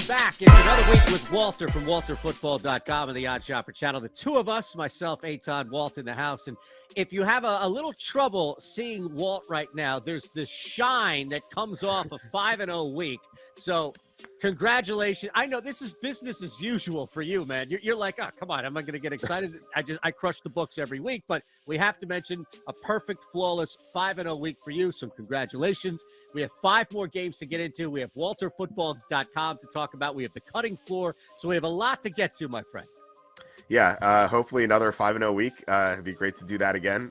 Back. It's another week with Walter from WalterFootball.com and the Odd Shopper channel. The two of us, myself, Eitan, Walt in the house. And if you have a little trouble seeing Walt right now, there's this shine that comes off a 5-0 week. So congratulations. I know this is business as usual for you, man. You're like, oh, come on. I'm not going to get excited. I crush the books every week, but we have to mention a perfect, flawless 5-0 week for you. So congratulations. We have 5 more games to get into. We have WalterFootball.com to talk about. We have the cutting floor. So we have a lot to get to, my friend. Yeah, hopefully another 5-0 week. It'd be great to do that again.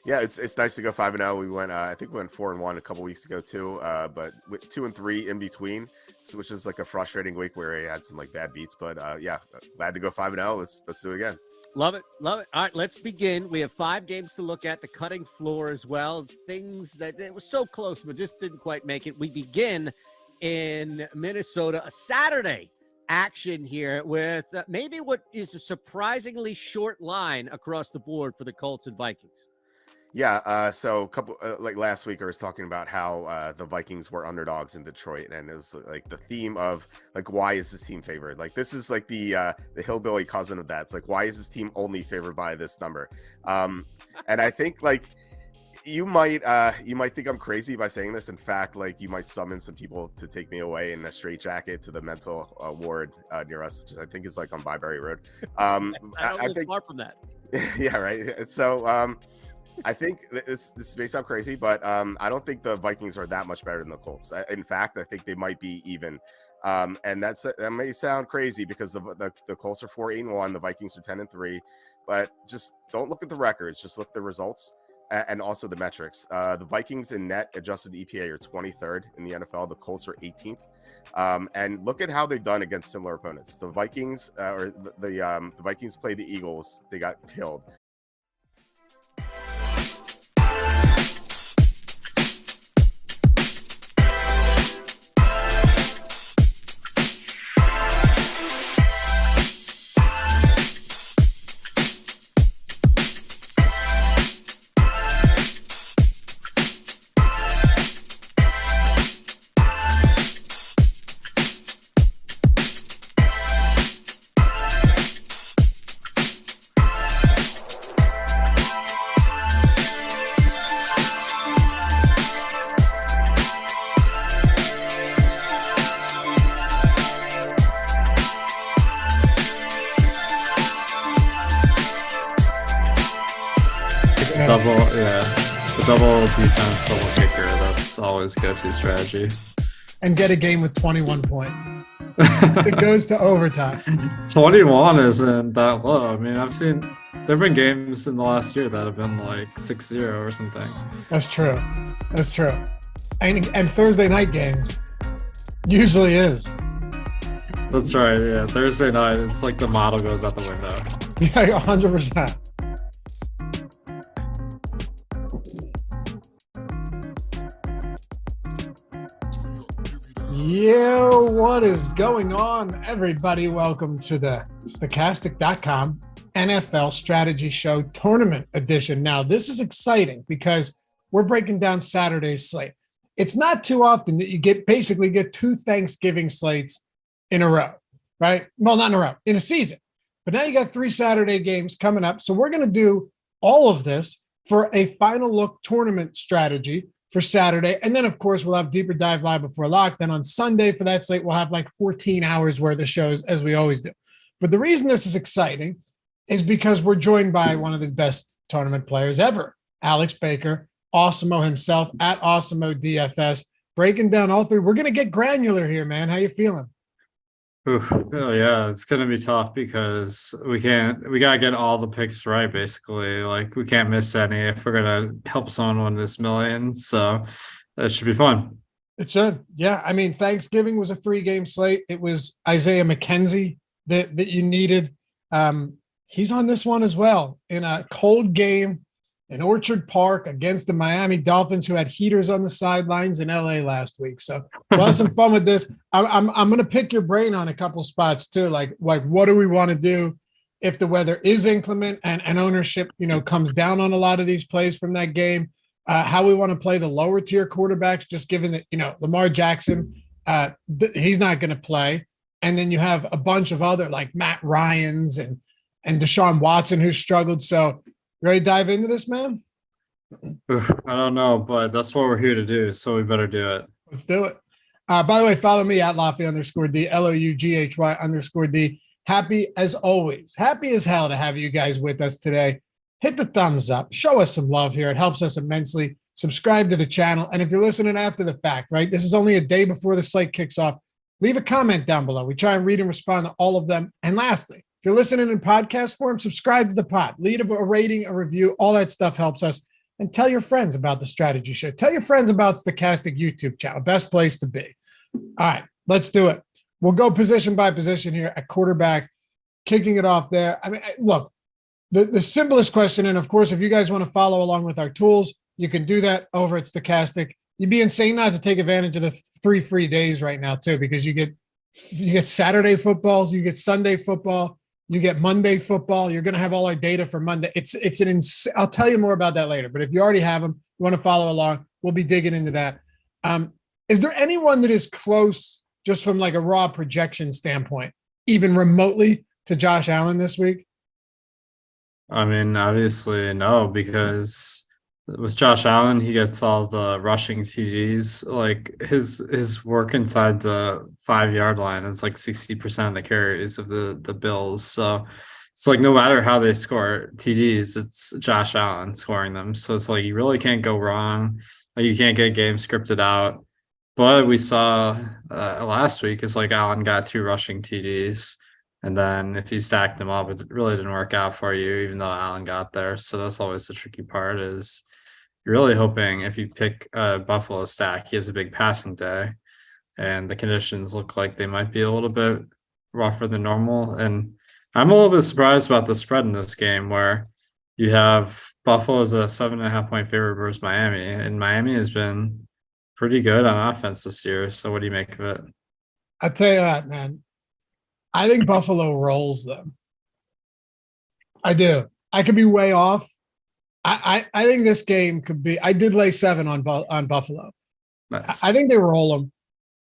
Yeah, it's nice to go 5-0. We went, I think we went 4-1 a couple weeks ago too, but with 2-3 in between, which is like a frustrating week where he had some like bad beats. But yeah, glad to go 5-0. Let's do it again. Love it. Love it. All right, let's begin. We have 5 games to look at, the cutting floor as well. Things that it was so close, but just didn't quite make it. We begin in Minnesota, a Saturday action here with maybe what is a surprisingly short line across the board for the Colts and Vikings. Yeah, so a couple like last week I was talking about how the Vikings were underdogs in Detroit, and it was like the theme of like, why is this team favored? Like, this is like the hillbilly cousin of that. It's like, why is this team only favored by this number? And I think like you might think I'm crazy by saying this. In fact, like you might summon some people to take me away in a straitjacket to the mental ward near us, which I think is like on Byberry Road. I don't live far from that. Yeah, right. So I think this may sound crazy, but I don't think the Vikings are that much better than the Colts. In fact, I think they might be even. And that may sound crazy because the Colts are 4-1, the Vikings are 10-3, but just don't look at the records. Just look at the results and also the metrics. The Vikings in net adjusted EPA are 23rd in the NFL. The Colts are 18th. And look at how they've done against similar opponents. The Vikings the Vikings played the Eagles. They got killed. Double defense, double kicker. That's always go-to strategy. And get a game with 21 points. It goes to overtime. 21 isn't that low. I mean, there have been games in the last year that have been like 6-0 or something. That's true. And Thursday night games usually is. That's right. Yeah, Thursday night, it's like the model goes out the window. Yeah, 100%. Yo, what is going on, everybody? Welcome to the Stokastic.com NFL Strategy Show Tournament Edition. Now, this is exciting because we're breaking down Saturday's slate. It's not too often that you basically get 2 Thanksgiving slates in a row, right? Well, not in a row, in a season. But now you got 3 Saturday games coming up. So we're going to do all of this for a final look tournament strategy for Saturday. And then, of course, we'll have Deeper Dive Live before lock. Then on Sunday for that slate, we'll have like 14 hours worth of shows, as we always do. But the reason this is exciting is because we're joined by one of the best tournament players ever, Alex Baker, Awesemo himself at Awesemo DFS, breaking down all 3. We're going to get granular here, man. How you feeling? Oh yeah, it's gonna be tough because we gotta get all the picks right, basically. Like, we can't miss any if we're gonna help someone win this million. So that should be fun. It should. Yeah. I mean, Thanksgiving was a 3-game slate. It was Isaiah McKenzie that you needed. He's on this one as well in a cold game in Orchard Park against the Miami Dolphins, who had heaters on the sidelines in LA last week. So we'll have some fun with this. I'm going to pick your brain on a couple spots too. Like what do we want to do if the weather is inclement and ownership, comes down on a lot of these plays from that game? How we want to play the lower tier quarterbacks, just given that, Lamar Jackson he's not going to play. And then you have a bunch of other like Matt Ryans and Deshaun Watson who struggled. So you ready to dive into this, man? I don't know, but that's what we're here to do. So we better do it. Let's do it. By the way, follow me at Loughran_D, LOUGHY_D. Happy as always. Happy as hell to have you guys with us today. Hit the thumbs up. Show us some love here. It helps us immensely. Subscribe to the channel. And if you're listening after the fact, right, this is only a day before the slate kicks off, leave a comment down below. We try and read and respond to all of them. And lastly, if you're listening in podcast form, subscribe to the pod. Leave a rating, a review. All that stuff helps us. And tell your friends about the strategy show. Tell your friends about Stokastic YouTube channel. Best place to be. All right, let's do it. We'll go position by position here at quarterback, kicking it off there. I mean, look, the simplest question, and of course, if you guys want to follow along with our tools, you can do that over at Stokastic. You'd be insane not to take advantage of the 3 free days right now too, because you get Saturday footballs, you get Sunday football, you get Monday football. You're going to have all our data for Monday. I'll tell you more about that later. But if you already have them, you want to follow along, we'll be digging into that. Is there anyone that is close, just from like a raw projection standpoint, even remotely, to Josh Allen this week? I mean, obviously no, because with Josh Allen, he gets all the rushing TDs. Like his work inside the 5-yard line is like 60% of the carries of the Bills. So it's like no matter how they score TDs, it's Josh Allen scoring them. So it's like you really can't go wrong. Like you can't get games scripted out. But we saw last week is like Allen got 2 rushing TDs. And then if you stacked them up, it really didn't work out for you, even though Allen got there. So that's always the tricky part is you're really hoping if you pick a Buffalo stack, he has a big passing day. And the conditions look like they might be a little bit rougher than normal. And I'm a little bit surprised about the spread in this game where you have Buffalo as a 7.5-point favorite versus Miami. And Miami has been pretty good on offense this year. So what do you make of it? I tell you what, man. I think Buffalo rolls them. I do. I could be way off. I think this game could be. I did lay 7 on Buffalo. Nice. I think they roll them,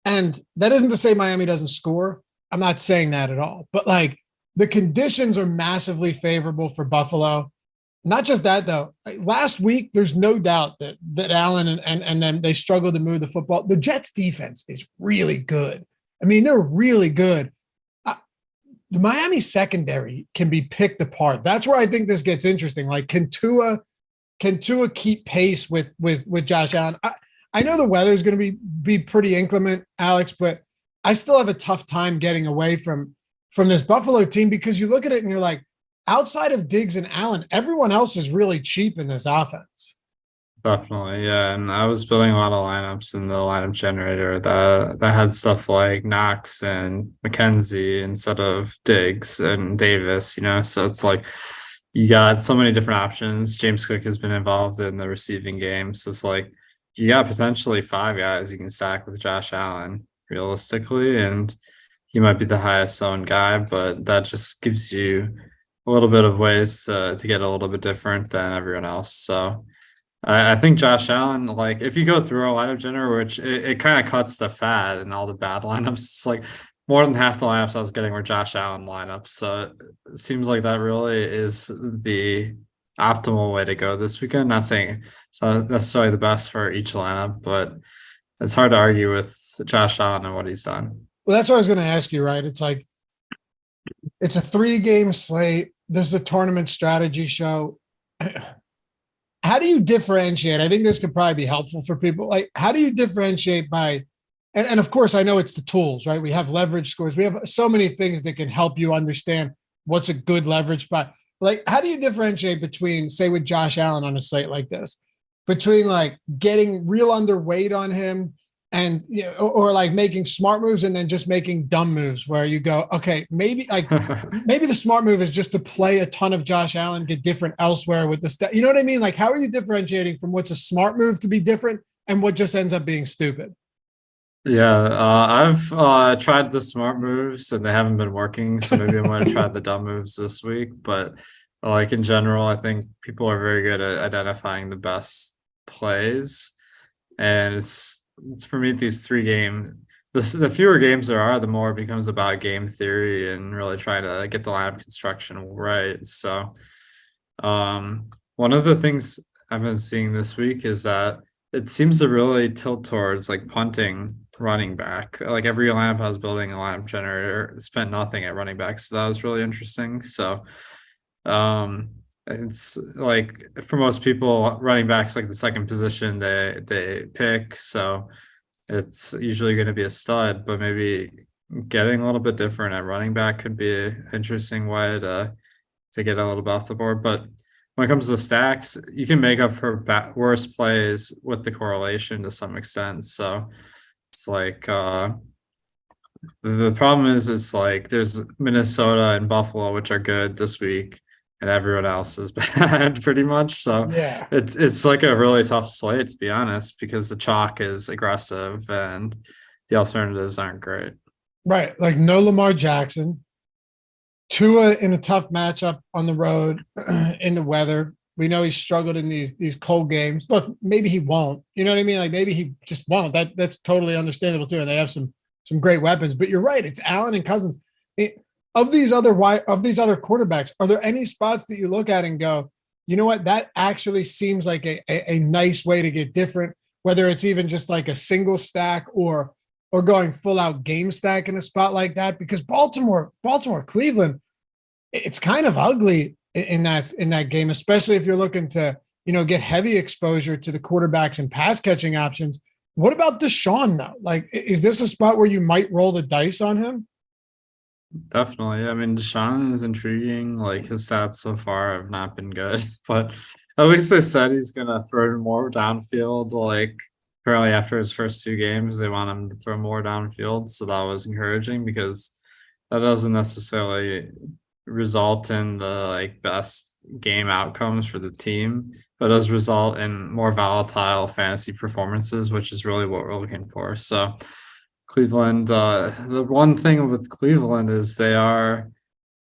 and that isn't to say Miami doesn't score. I'm not saying that at all. But like the conditions are massively favorable for Buffalo. Not just that though. Last week, there's no doubt that Allen and then they struggled to move the football. The Jets defense is really good. I mean, they're really good. The Miami secondary can be picked apart. That's where I think this gets interesting. Like, can Tua keep pace with Josh Allen? I know the weather is going to be pretty inclement, Alex, but I still have a tough time getting away from this Buffalo team because you look at it and you're like, outside of Diggs and Allen, everyone else is really cheap in this offense. Definitely, yeah. And I was building a lot of lineups in the lineup generator that had stuff like Knox and McKenzie instead of Diggs and Davis, So it's like you got so many different options. James Cook has been involved in the receiving game. So it's like you got potentially 5 guys you can stack with Josh Allen realistically. And he might be the highest owned guy, but that just gives you a little bit of ways to get a little bit different than everyone else. So I think Josh Allen, like if you go through a lineup generator, which it kind of cuts the fat and all the bad lineups, it's like more than half the lineups I was getting were Josh Allen lineups. So it seems like that really is the optimal way to go this weekend. Not saying it's not necessarily the best for each lineup, but it's hard to argue with Josh Allen and what he's done. Well, that's what I was going to ask you, right? It's like it's a 3-game slate. This is a tournament strategy show. How do you differentiate? I think this could probably be helpful for people. Like, how do you differentiate by, and of course, I know it's the tools, right? We have leverage scores. We have so many things that can help you understand what's a good leverage spot. Like, how do you differentiate between, say, with Josh Allen on a slate like this, between like getting real underweight on him and, or like making smart moves and then just making dumb moves where you go, okay, maybe the smart move is just to play a ton of Josh Allen, get different elsewhere with the you know what I mean? Like, how are you differentiating from what's a smart move to be different and what just ends up being stupid? Yeah, I've tried the smart moves and they haven't been working. So maybe I'm going to try the dumb moves this week. But like in general, I think people are very good at identifying the best plays. And it's for me, these 3-game the fewer games there are, the more it becomes about game theory and really trying to get the lineup construction right. So, one of the things I've been seeing this week is that it seems to really tilt towards like punting running back. Like every lineup I was building a lineup generator spent nothing at running back. So that was really interesting. So it's like for most people, running back's like the second position they pick. So it's usually going to be a stud, but maybe getting a little bit different at running back could be an interesting way to get a little bit off the board. But when it comes to stacks, you can make up for worse plays with the correlation to some extent. So it's like the problem is it's like there's Minnesota and Buffalo, which are good this week, and everyone else is bad pretty much. So Yeah. it's like a really tough slate, to be honest, because the chalk is aggressive and the alternatives aren't great. Right. Like no Lamar Jackson. Tua in a tough matchup on the road in the weather. We know he's struggled in these cold games. Look, maybe he won't. You know what I mean? Like maybe he just won't. That's totally understandable too. And they have some great weapons. But you're right. It's Allen and Cousins. Of these other quarterbacks, are there any spots that you look at and go, you know what? That actually seems like a nice way to get different. Whether it's even just like a single stack or going full out game stack in a spot like that, because Baltimore, Cleveland, it's kind of ugly in that game, especially if you're looking to, get heavy exposure to the quarterbacks and pass catching options. What about Deshaun though? Like, is this a spot where you might roll the dice on him? Definitely. I mean, Deshaun is intriguing. Like his stats so far have not been good, but at least they said he's gonna throw more downfield. Like apparently after his first 2 games, they want him to throw more downfield. So that was encouraging because that doesn't necessarily result in the like best game outcomes for the team, but does result in more volatile fantasy performances, which is really what we're looking for. So Cleveland, the one thing with Cleveland is they are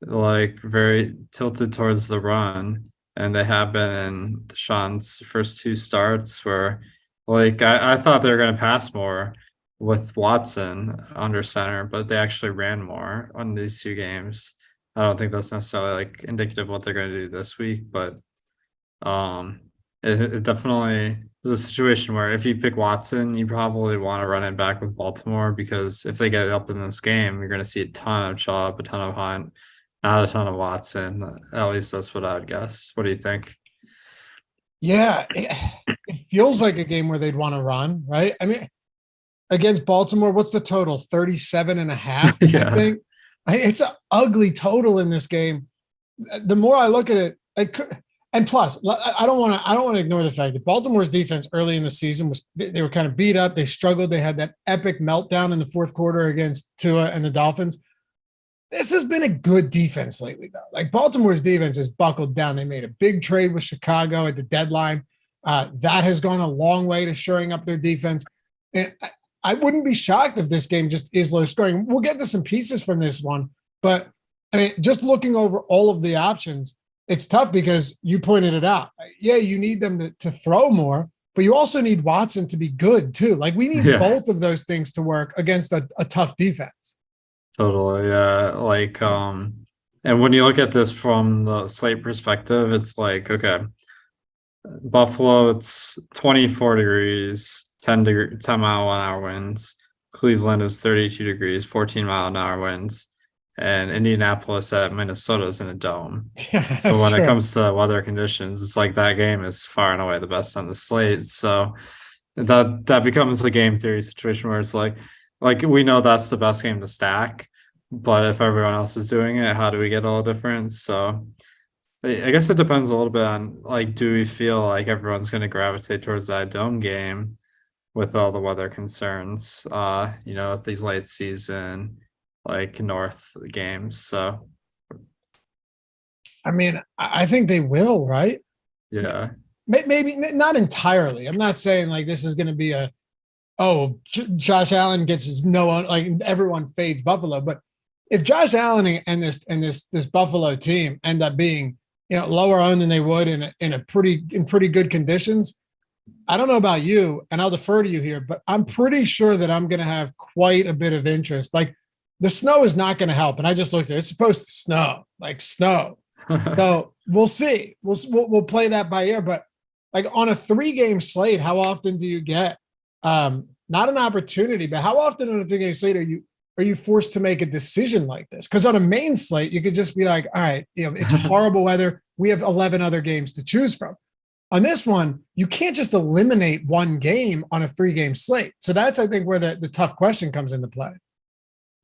like very tilted towards the run, and they have been in Deshaun's first 2 starts where like I thought they were going to pass more with Watson under center, but they actually ran more on these 2 games. I don't think that's necessarily like indicative of what they're going to do this week, but it definitely is a situation where if you pick Watson, you probably want to run it back with Baltimore, because if they get up in this game, you're going to see a ton of Chubb, a ton of Hunt, not a ton of Watson. At least that's what I would guess. What do you think? Yeah, it feels like a game where they'd want to run, right? I mean, against Baltimore, what's the total? 37.5, Yeah. I think. It's an ugly total in this game. The more I look at it, and plus, I don't want to ignore the fact that Baltimore's defense early in the season they were kind of beat up. They struggled. They had that epic meltdown in the fourth quarter against Tua and the Dolphins. This has been a good defense lately, though. Like Baltimore's defense has buckled down. They made a big trade with Chicago at the deadline. That has gone a long way to shoring up their defense. And I wouldn't be shocked if this game just is low scoring. We'll get to some pieces from this one, but I mean, just looking over all of the options, it's tough because you pointed it out. Yeah, you need them to throw more, but you also need Watson to be good too. Like we need both of those things to work against a tough defense. Totally. Yeah. Like, and when you look at this from the Slate perspective, it's like, okay, Buffalo, it's 24 degrees, 10 mile an hour winds. Cleveland is 32 degrees, 14 mile an hour winds. And Indianapolis at Minnesota is in a dome. Yeah, so when true. it comes to weather conditions, it's like that game is far and away the best on the slate. So that becomes a game theory situation where it's like we know that's the best game to stack, but if everyone else is doing it, how do we get all different? So I guess it depends a little bit on like, do we feel like everyone's going to gravitate towards that dome game with all the weather concerns, at these late season, like North games. So, I mean, I think they will, right? Yeah. Maybe not entirely. I'm not saying like this is going to be Josh Allen gets his like everyone fades Buffalo, but if Josh Allen and this Buffalo team end up being lower owned than they would in pretty good conditions, I don't know about you, and I'll defer to you here, but I'm pretty sure that I'm going to have quite a bit of interest. Like the snow is not going to help. And I just looked at it. It's supposed to snow, like snow. So we'll see. We'll play that by ear. But like on a 3-game slate, how often do you get not an opportunity, but how often on a 3-game slate are you forced to make a decision like this? Because on a main slate, you could just be like, all right, it's horrible weather. We have 11 other games to choose from. On this one, you can't just eliminate one game on a 3-game slate. So that's, I think, where the tough question comes into play.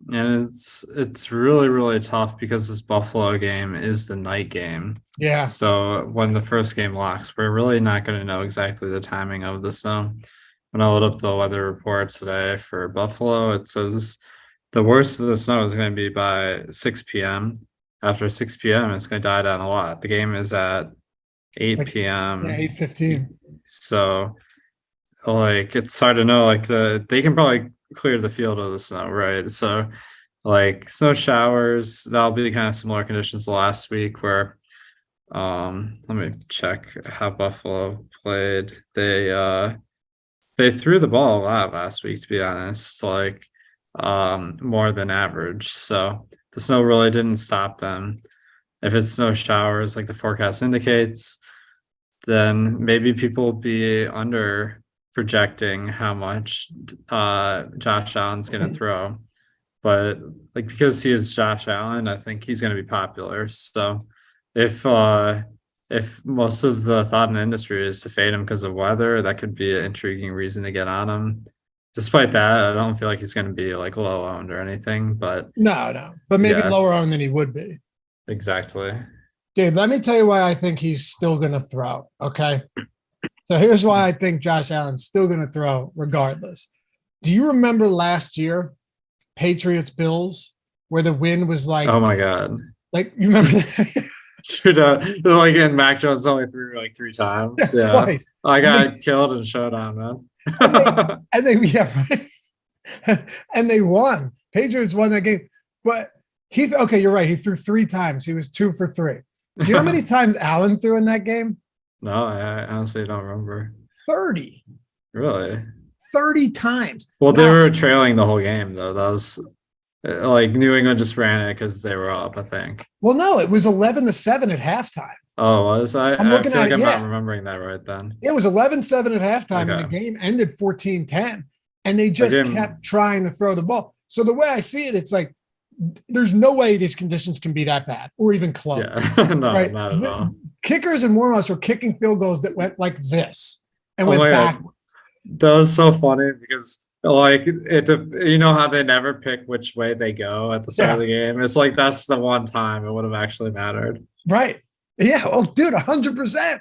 And it's really, really tough because this Buffalo game is the night game. Yeah. So when the first game locks, we're really not going to know exactly the timing of the snow. When I load up the weather report today for Buffalo, it says the worst of the snow is going to be by 6 p.m. After 6 p.m., it's going to die down a lot. The game is at 8 p.m. Yeah, 8:15. So, like, it's hard to know. Like, they can probably clear the field of the snow, right? So, like, snow showers, that'll be kind of similar conditions to last week where, let me check how Buffalo played. They threw the ball a lot last week, to be honest, like, more than average. So the snow really didn't stop them. If it's snow showers, like the forecast indicates, then maybe people will be under projecting how much Josh Allen's going to throw. But like because he is Josh Allen, I think he's going to be popular. So if most of the thought in the industry is to fade him because of weather, that could be an intriguing reason to get on him. Despite that, I don't feel like he's going to be like low owned or anything. But no, but maybe lower owned than he would be. Exactly. Dude, let me tell you why I think he's still going to throw. Okay. So here's why I think Josh Allen's still going to throw regardless. Do you remember last year, Patriots Bills, where the wind was like, oh my God. Like, you remember that? Like in Mac Jones only threw like 3 times. Yeah. Twice. I got killed in Showdown, man. and they won. Patriots won that game. But okay, you're right. He threw 3 times. He was 2 for 3. Do you know how many times Allen threw in that game? No, I honestly don't remember. 30. Really? 30 times. Well, they were trailing the whole game, though. That was like New England just ran it because they were up, I think. Well, no, it was 11-7 at halftime. Oh, was I? I'm looking feel at like it, I'm not remembering that right then. It was 11-7 at halftime, Okay. and the game ended 14-10, and they just kept trying to throw the ball. So the way I see it, it's like there's no way these conditions can be that bad or even close. Yeah, no, right? Not at all. Kickers and warm-ups were kicking field goals that went like this and went backwards. That was so funny because like you know how they never pick which way they go at the start of the game. It's like that's the one time it would have actually mattered. Right. Yeah. Oh, dude, 100%.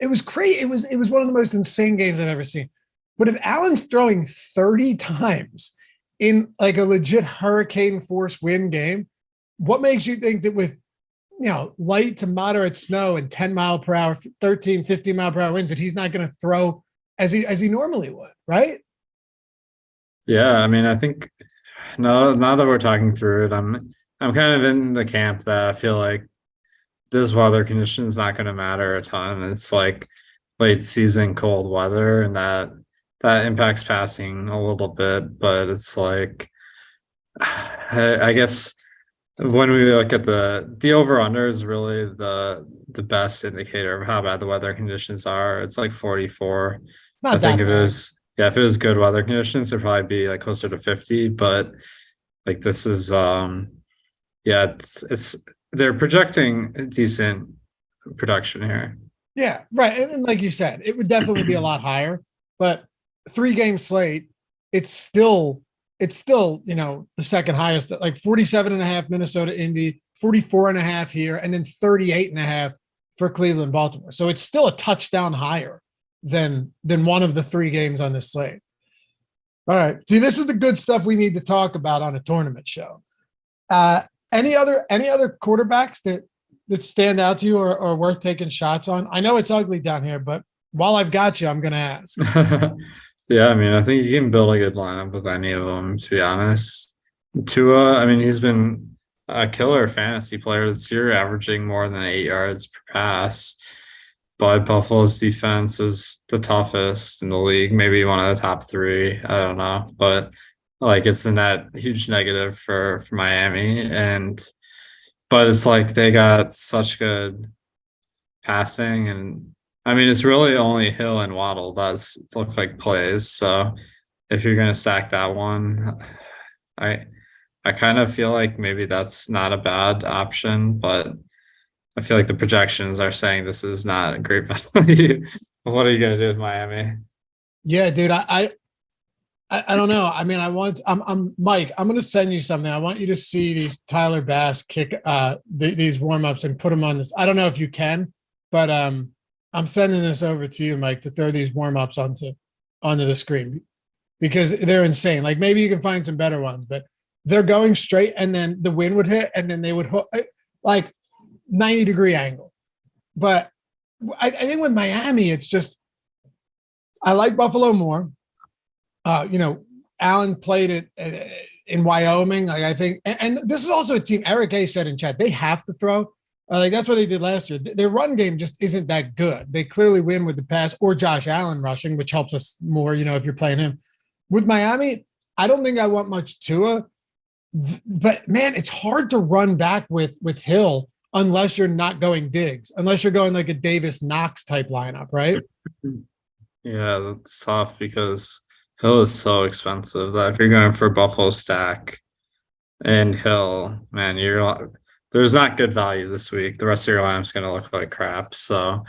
It was crazy. It was one of the most insane games I've ever seen. But if Allen's throwing 30 times in like a legit hurricane force wind game, what makes you think that with light to moderate snow and 10 mile per hour, 13, 15 mile per hour winds that he's not going to throw as he normally would, right? Yeah, I mean, I think now that we're talking through it, I'm kind of in the camp that I feel like this weather condition is not going to matter a ton. It's like late season cold weather, and that impacts passing a little bit, but it's like I guess when we look at the over under is really the best indicator of how bad the weather conditions are. It's like 44. I think if it was good weather conditions, it'd probably be like closer to 50, but like this is it's they're projecting a decent production here. Yeah, right. And like you said, it would definitely be a lot higher, but 3-game slate, it's still the second highest, like 47.5 Minnesota, Indy, 44.5 here, and then 38.5 for Cleveland, Baltimore. So it's still a touchdown higher than one of the 3 games on this slate. All right. See, this is the good stuff we need to talk about on a tournament show. Any other quarterbacks that stand out to you or worth taking shots on? I know it's ugly down here, but while I've got you, I'm going to ask. Yeah, I mean, I think you can build a good lineup with any of them, to be honest. Tua, I mean, he's been a killer fantasy player this year, averaging more than 8 yards per pass. but Buffalo's defense is the toughest in the league, maybe one of the top three. I don't know, but like it's a huge negative for Miami, but it's like they got such good passing, and I mean it's really only Hill and Waddle that's look like plays. So if you're gonna stack that one, I kind of feel like maybe that's not a bad option, but I feel like the projections are saying this is not a great value. What are you gonna do with Miami? Yeah, dude, I don't know. I mean, I'm Mike. I'm gonna send you something. I want you to see these Tyler Bass kick these warm ups and put them on this. I don't know if you can, but I'm sending this over to you, Mike, to throw these warm ups onto the screen because they're insane. Like maybe you can find some better ones, but they're going straight, and then the wind would hit, and then they would hook like 90-degree angle. But I think with Miami, it's just I like Buffalo more. Allen played it in Wyoming. Like I think, and this is also a team. Eric A said in chat they have to throw. Like that's what they did last year. Their run game just isn't that good. They clearly win with the pass or Josh Allen rushing, which helps us more. If you're playing him with Miami, I don't think I want much Tua. But man, it's hard to run back with Hill unless you're not going Diggs, unless you're going like a Davis Knox type lineup, right? Yeah, that's tough because Hill is so expensive that if you're going for Buffalo stack and Hill, man, there's not good value this week. The rest of your lineup's going to look like crap. So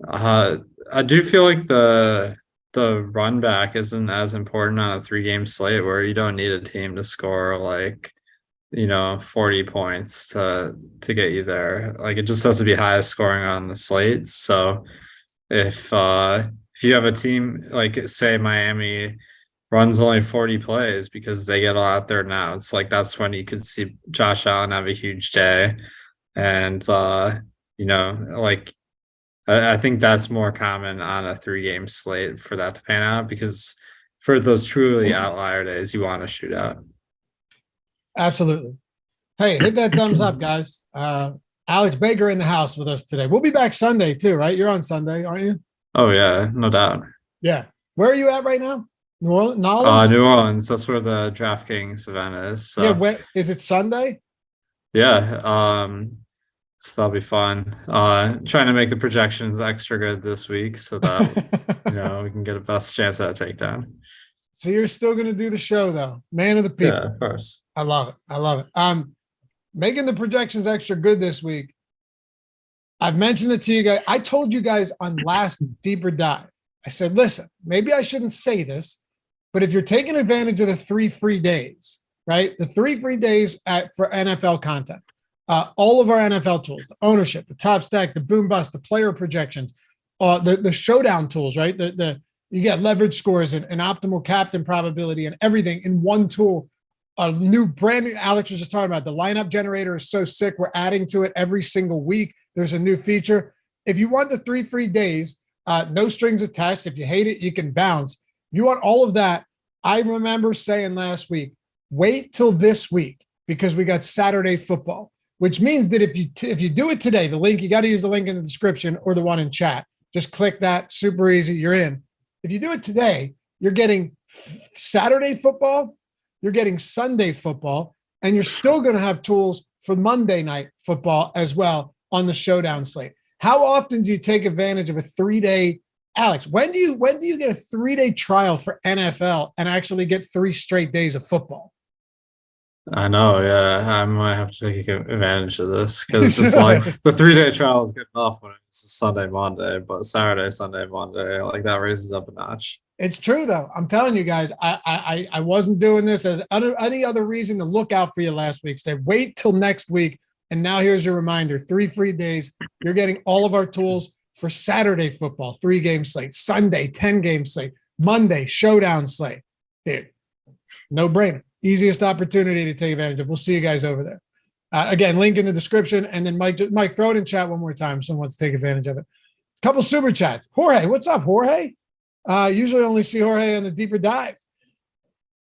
I do feel like the run back isn't as important on a 3-game slate where you don't need a team to score 40 points to get you there. Like it just has to be highest scoring on the slate. So if you have a team like say Miami runs only 40 plays because they get a lot there now, it's like that's when you could see Josh Allen have a huge day. And I think that's more common on a 3-game slate for that to pan out, because for those truly outlier days, you want to shoot out. Absolutely. Hey, hit that thumbs up, guys. Alex Baker in the house with us today. We'll be back Sunday too, right? You're on Sunday, aren't you? Oh yeah, no doubt. Yeah. Where are you at right now? New Orleans? New Orleans. That's where the DraftKings event is. So. Yeah. Is it Sunday? Yeah. So that'll be fun. Trying to make the projections extra good this week so that we can get a best chance at a takedown. So you're still going to do the show though, man of the people. Yeah, of course. I love it. Making the projections extra good this week. I've mentioned it to you guys. I told you guys on last deeper dive. I said, listen, maybe I shouldn't say this, but if you're taking advantage of the 3 free days, right? The 3 free days for NFL content, all of our NFL tools, the ownership, the top stack, the boom bust, the player projections, the showdown tools, right? You get leverage scores and optimal captain probability and everything in one tool. A new brand new, Alex was just talking about the lineup generator is so sick. We're adding to it every single week. There's a new feature. If you want the 3 free days, no strings attached. If you hate it, you can bounce. If you want all of that, I remember saying last week, wait till this week because we got Saturday football, which means that if you do it today, you got to use the link in the description or the one in chat. Just click that. Super easy. You're in. If you do it today, you're getting Saturday football, you're getting Sunday football, and you're still going to have tools for Monday night football as well on the showdown slate. How often do you take advantage of a 3-day, Alex? When do you get a 3-day trial for NFL and actually get 3 straight days of football? I know, yeah. I might have to take advantage of this because it's like the 3-day trial is good enough when it's Sunday, Monday, but Saturday, Sunday, Monday, like that raises up a notch. It's true though. I'm telling you guys, I wasn't doing this as any other reason to look out for you last week. Say wait till next week. And now here's your reminder: 3 free days. You're getting all of our tools for Saturday football, 3-game slate, Sunday, 10-game slate, Monday, showdown slate. Dude, no brainer. Easiest opportunity to take advantage of. We'll see you guys over there. Again, link in the description. And then Mike, throw it in chat one more time. Someone wants to take advantage of it. Couple super chats. Jorge, what's up, Jorge? Usually only see Jorge on the deeper dives.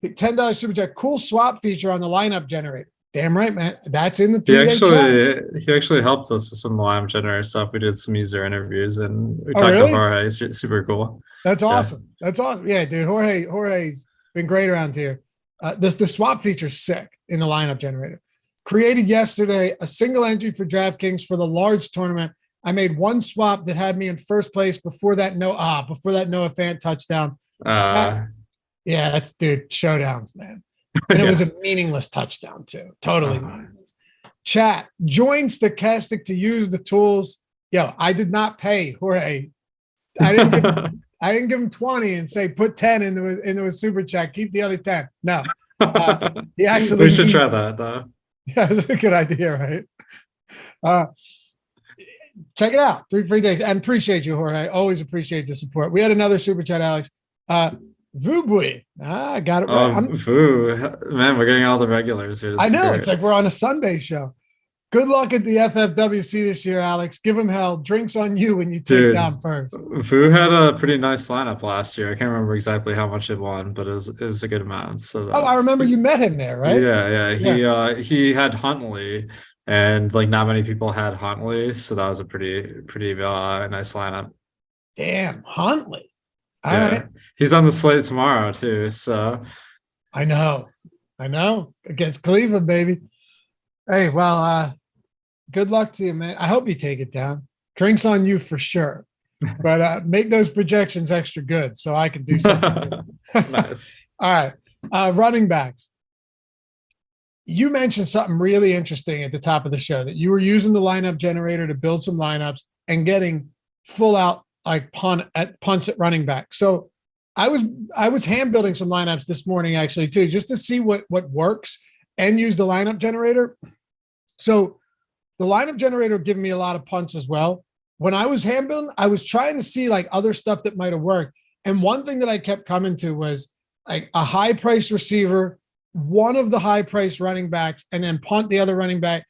$10 super chat. Cool swap feature on the lineup generator. Damn right, man. That's in the He 3-day challenge. actually helped us with some lineup generator stuff. We did some user interviews and we Oh, talked to really? Jorge. It's super cool. That's Yeah. awesome. That's awesome. Yeah, dude. Jorge's been great around here. The swap feature's sick in the lineup generator. Created yesterday a single entry for DraftKings for the large tournament. I made one swap that had me in first place before that Noah Fant touchdown. Yeah, that's dude, showdowns, man. And it was a meaningless touchdown too. Totally meaningless. Chat, join Stokastic to use the tools. Yo, I did not pay Jorge. I didn't give him 20 and say put 10 into a super chat. Keep the other 10. No. He actually we should try that though. Yeah, that's a good idea, right? Check it out. 3 free days. And appreciate you, Jorge. Always appreciate the support. We had another super chat, Alex. Vubui. I got it right. Vu. Man, we're getting all the regulars here. I know. It's like we're on a Sunday show. Good luck at the FFWC this year, Alex. Give him hell. Drinks on you when you take down first. Vu had a pretty nice lineup last year. I can't remember exactly how much it won, but it was a good amount. So I remember you met him there, right? Yeah. He had Huntley, and like not many people had Huntley, so that was a pretty nice lineup. Damn, Huntley. All right. He's on the slate tomorrow too. So I know. Against Cleveland, baby. Hey, well, good luck to you, man. I hope you take it down. Drinks on you for sure. But make those projections extra good so I can do something. Nice. All right. Running backs. You mentioned something really interesting at the top of the show, that you were using the lineup generator to build some lineups and getting full out like punts at running back. So I was hand building some lineups this morning actually too, just to see what works and use the lineup generator. So the lineup generator giving me a lot of punts as well. When I was hand building, I was trying to see like other stuff that might have worked. And one thing that I kept coming to was like a high priced receiver, one of the high priced running backs, and then punt the other running back.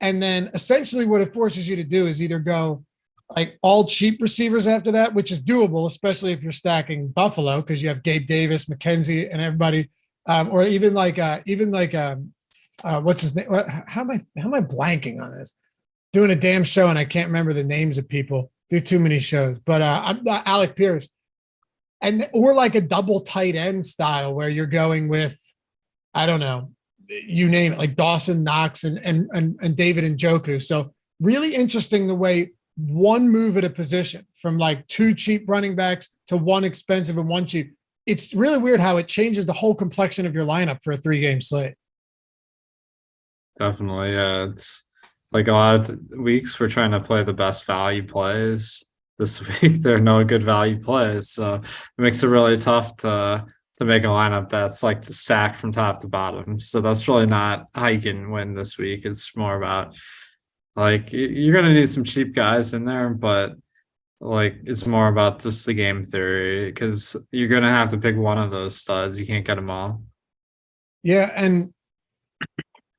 And then essentially what it forces you to do is either go like all cheap receivers after that, which is doable, especially if you're stacking Buffalo, because you have Gabe Davis, McKenzie, and everybody, or even what's his name? How am I blanking on this? Doing a damn show and I can't remember the names of people. Do too many shows, but I'm Alec Pierce, or like a double tight end style where you're going with, I don't know, you name it, like Dawson Knox and David Njoku. So really interesting the way one move at a position from like 2 cheap running backs to 1 expensive and 1 cheap. It's really weird how it changes the whole complexion of your lineup for a 3-game slate. Definitely. Yeah. It's like a lot of weeks we're trying to play the best value plays. This week there are no good value plays. So it makes it really tough to make a lineup that's like the stack from top to bottom. So that's really not how you can win this week. It's more about like you're going to need some cheap guys in there, but like it's more about just the game theory because you're going to have to pick one of those studs. You can't get them all. Yeah. And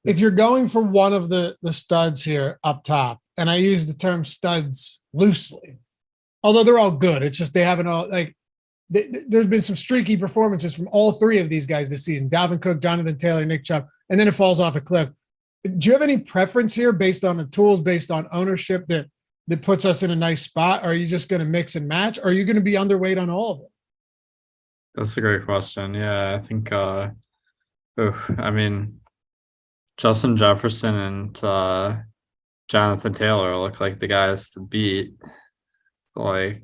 if you're going for one of the studs here up top, and I use the term studs loosely, although they're all good. It's just they haven't all like there's been some streaky performances from all 3 of these guys this season: Dalvin Cook, Jonathan Taylor, Nick Chubb, and then it falls off a cliff. Do you have any preference here based on the tools, based on ownership that puts us in a nice spot? Or are you just going to mix and match? Or are you going to be underweight on all of it? That's a great question. Yeah, I think, I mean, Justin Jefferson and Jonathan Taylor look like the guys to beat. Like,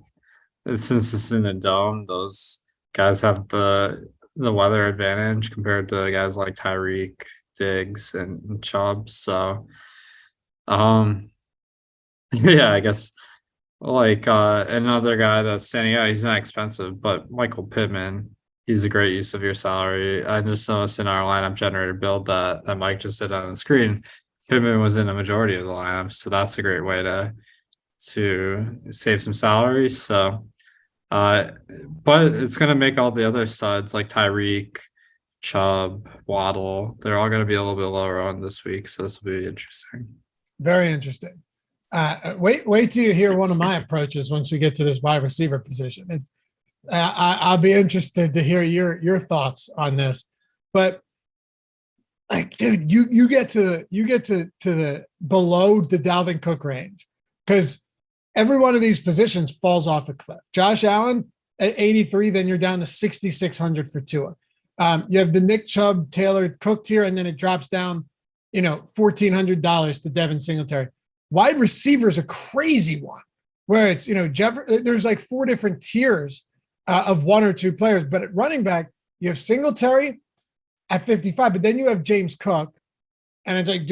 since it's in a dome, those guys have the weather advantage compared to guys like Tyreek, Diggs, and Chubb. So, yeah, I guess like another guy that's standing out. He's not expensive, but Michael Pittman. He's a great use of your salary. I just noticed in our lineup generator build that Mike just did on the screen, Pittman was in a majority of the lineups, so that's a great way to save some salary. So, but it's going to make all the other studs like Tyreek, Chubb, Waddle, they're all going to be a little bit lower on this week, so this will be interesting. Very interesting. Wait till you hear one of my approaches once we get to this wide receiver position. It's, I'll be interested to hear your thoughts on this. But like, dude, you get to the below the Dalvin Cook range because every one of these positions falls off a cliff. Josh Allen at 83, then you're down to 6,600 for Tua. You have the Nick Chubb, Taylor, Cook tier, and then it drops down, $1,400 to Devin Singletary. Wide receiver is a crazy one where it's, there's like 4 different tiers of 1 or 2 players, but at running back, you have Singletary at 55, but then you have James Cook. And it's like,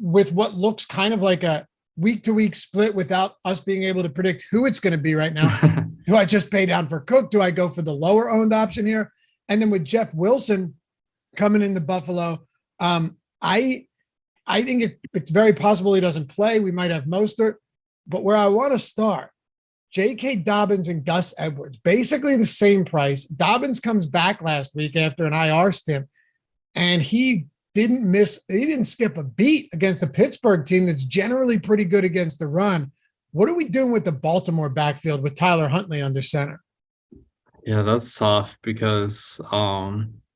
with what looks kind of like a week-to-week split without us being able to predict who it's going to be right now, do I just pay down for Cook? Do I go for the lower owned option here? And then with Jeff Wilson coming into Buffalo, I think it's very possible he doesn't play. We might have Mostert, but where I want to start, J.K. Dobbins and Gus Edwards, basically the same price. Dobbins comes back last week after an IR stint, and he didn't skip a beat against the Pittsburgh team that's generally pretty good against the run. What are we doing with the Baltimore backfield with Tyler Huntley under center? Yeah, that's tough because,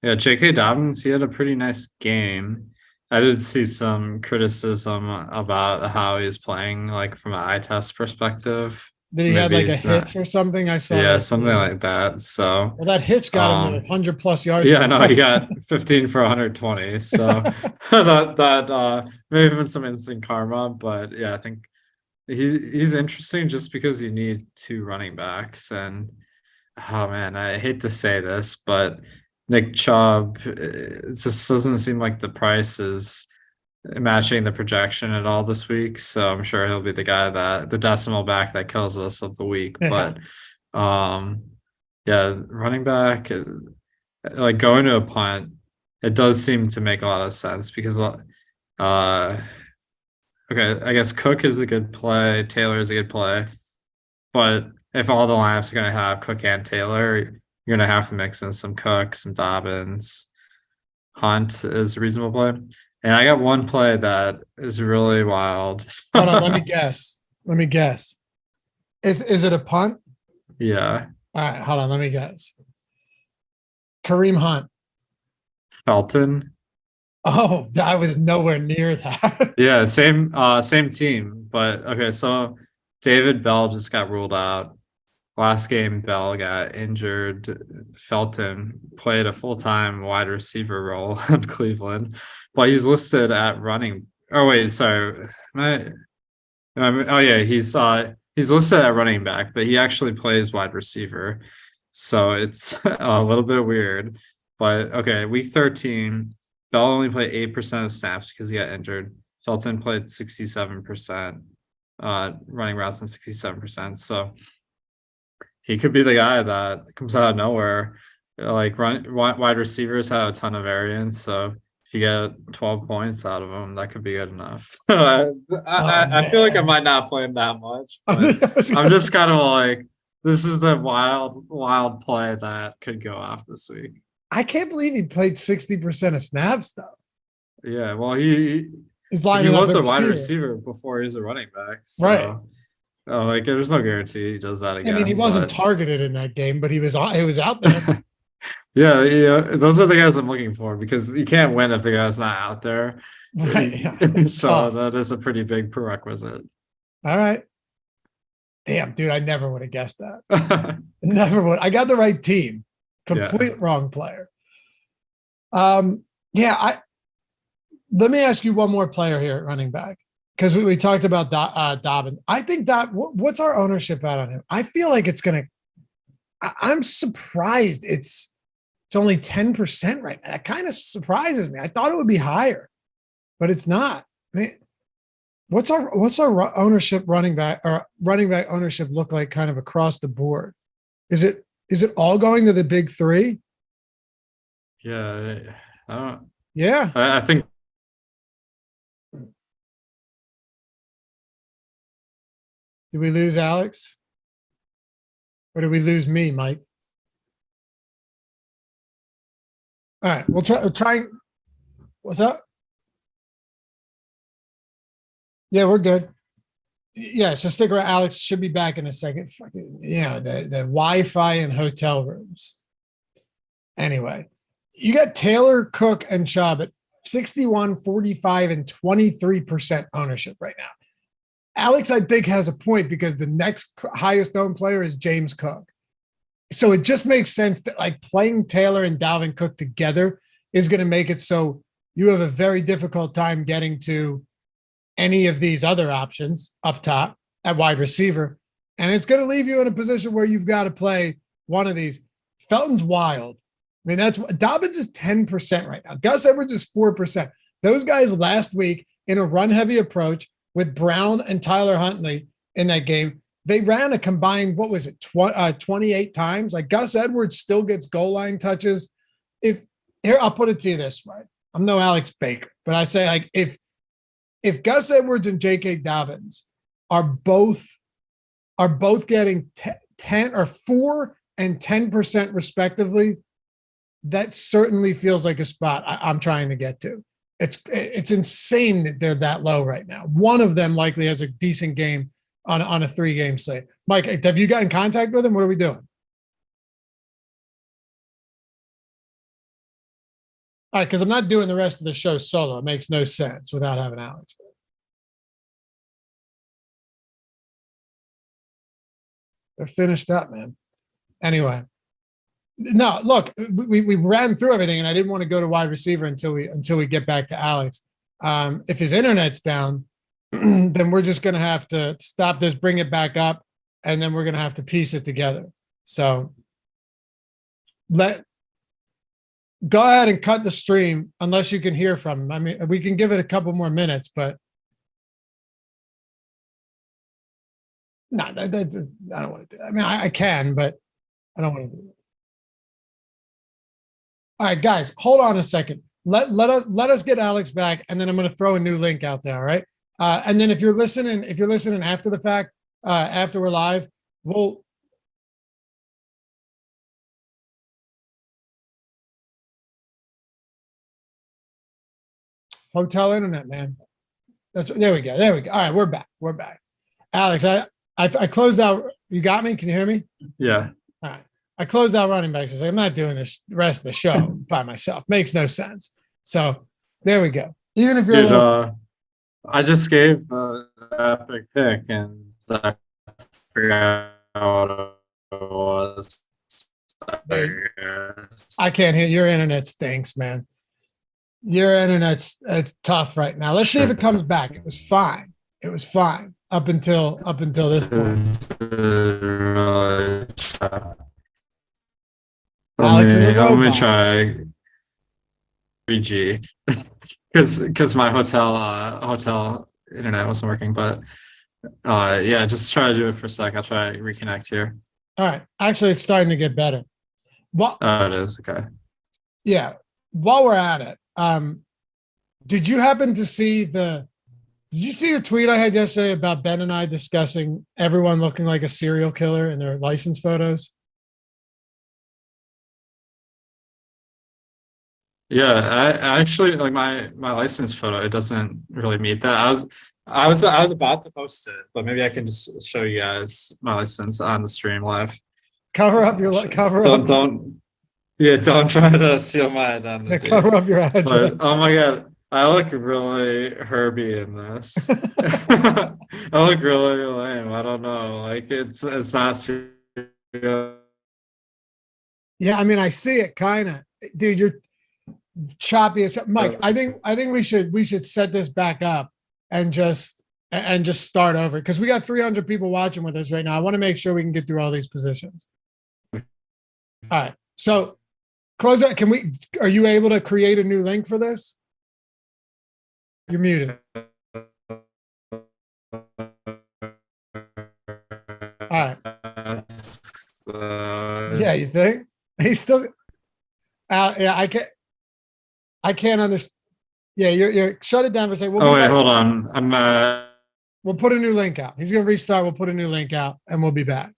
J.K. Dobbins, he had a pretty nice game. I did see some criticism about how he's playing, like from an eye test perspective. Did he have like a hitch or something? I saw. Yeah, something like that. So that hitch got him 100+ yards. Yeah, no, he got 15 for 120. So that may have been some instant karma, but yeah, I think he's interesting just because you need 2 running backs. And oh man, I hate to say this, but Nick Chubb, it just doesn't seem like the price is matching the projection at all this week. So I'm sure he'll be the guy the decimal back that kills us of the week. Yeah. But running back, like going to a punt, it does seem to make a lot of sense because, I guess Cook is a good play. Taylor is a good play. But if all the lineups are going to have Cook and Taylor, you're going to have to mix in some Cook, some Dobbins. Hunt is a reasonable play. And I got one play that is really wild. Hold on, let me guess. Is it a punt? Yeah. All right, hold on, let me guess. Kareem Hunt. Felton. Oh, I was nowhere near that. Yeah, same team. But okay, so David Bell just got ruled out. Last game, Bell got injured. Felton played a full-time wide receiver role in Cleveland, but he's listed at running. Oh wait, sorry. He's listed at running back, but he actually plays wide receiver, so it's a little bit weird. But okay, week 13, Bell only played 8% of snaps because he got injured. Felton played 67%, running routes on 67%. So he could be the guy that comes out of nowhere. Like wide receivers have a ton of variance, so if you get 12 points out of them, that could be good enough. I feel like I might not play him that much, but I'm just kind of like, this is the wild play that could go off this week. I can't believe he played 60% of snaps though. Yeah, well, he was a wide receiver before he was a running back, so. Right. Oh, like there's no guarantee he does that again. I mean, he wasn't targeted in that game, but he was out there. Yeah, those are the guys I'm looking for because you can't win if the guy's not out there. Right. Yeah. So that is a pretty big prerequisite. All right. Damn, dude, I never would have guessed that. Never would. I got the right team. Complete wrong player. Let me ask you one more player here at running back. Because we talked about Dobbins. I think what's our ownership at on him? I feel like it's going to – I'm surprised it's only 10% right now. That kind of surprises me. I thought it would be higher, but it's not. I mean, what's our ownership running back ownership look like kind of across the board? Is it all going to the big 3? Yeah. I don't – Yeah. I think – did we lose Alex? Or did we lose me, Mike? All right, we'll try. What's up? Yeah, we're good. Yeah, so stick around. Alex should be back in a second. Fucking, the Wi-Fi and hotel rooms. Anyway, you got Taylor, Cook, and Chubb at 61, 45, and 23% ownership right now. Alex, I think, has a point because the next highest owned player is James Cook. So it just makes sense that like playing Taylor and Dalvin Cook together is going to make it so you have a very difficult time getting to any of these other options up top at wide receiver. And it's going to leave you in a position where you've got to play one of these. Felton's wild. I mean, that's Dobbins is 10% right now. Gus Edwards is 4%. Those guys last week in a run heavy approach with Brown and Tyler Huntley in that game, they ran a combined, 28 times. Like Gus Edwards still gets goal line touches. I'll put it to you this way. I'm no Alex Baker, but I say like if Gus Edwards and J.K. Dobbins are both getting 10 or 4 and 10% respectively, that certainly feels like a spot I'm trying to get to. It's insane that they're that low right now. One of them likely has a decent game on a 3-game slate. Mike, have you got in contact with him? What are we doing? All right, because I'm not doing the rest of the show solo. It makes no sense without having Alex. They're finished up, man. Anyway. No, look, we ran through everything, and I didn't want to go to wide receiver until we get back to Alex. If his internet's down, then we're just going to have to stop this, bring it back up, and then we're going to have to piece it together. So go ahead and cut the stream unless you can hear from him. I mean, we can give it a couple more minutes, but no, I don't want to do that. I mean, I can, but I don't want to do it. All right, guys, hold on a second. Let us get Alex back, and then I'm going to throw a new link out there. All right, and then if you're listening after the fact, after we're live, we'll. Hotel internet, man. There we go. All right, we're back. Alex, I closed out. You got me? Can you hear me? Yeah. All right. I closed out running backs. I was like, I'm not doing this the rest of the show by myself. Makes no sense. So there we go. Even if you're I just gave an epic pick and I forgot what it was. I can't hear. Your internet stinks, man. Your internet's it's tough right now. Let's see if it comes back. It was fine. Up until this point. Alex is a robot. Let me try 3G because my hotel internet wasn't working. But yeah, just try to do it for a sec. I'll try to reconnect here. All right. Actually, it's starting to get better. Oh, it is okay. Yeah. While we're at it, did you happen to see the tweet I had yesterday about Ben and I discussing everyone looking like a serial killer in their license photos? Yeah, I actually like my license photo. It doesn't really meet that. I was about to post it, but maybe I can just show you guys my license on the stream live. Cover up your cover up. Don't try to steal my identity. Cover up your address. But, oh my god, I look really Herbie in this. I look really lame. I don't know. Like it's not. Yeah, I mean, I see it kind of, dude. You're choppy as Mike. I think we should set this back up and just start over because we got 300 people watching with us right now. I want to make sure we can get through all these positions. All right, so close out. Are you able to create a new link for this? You're muted. All right. Yeah, you think he's still? Yeah, I can't understand. Yeah, you're shut it down for a second. Hold on. We'll put a new link out. He's gonna restart. We'll put a new link out, and we'll be back.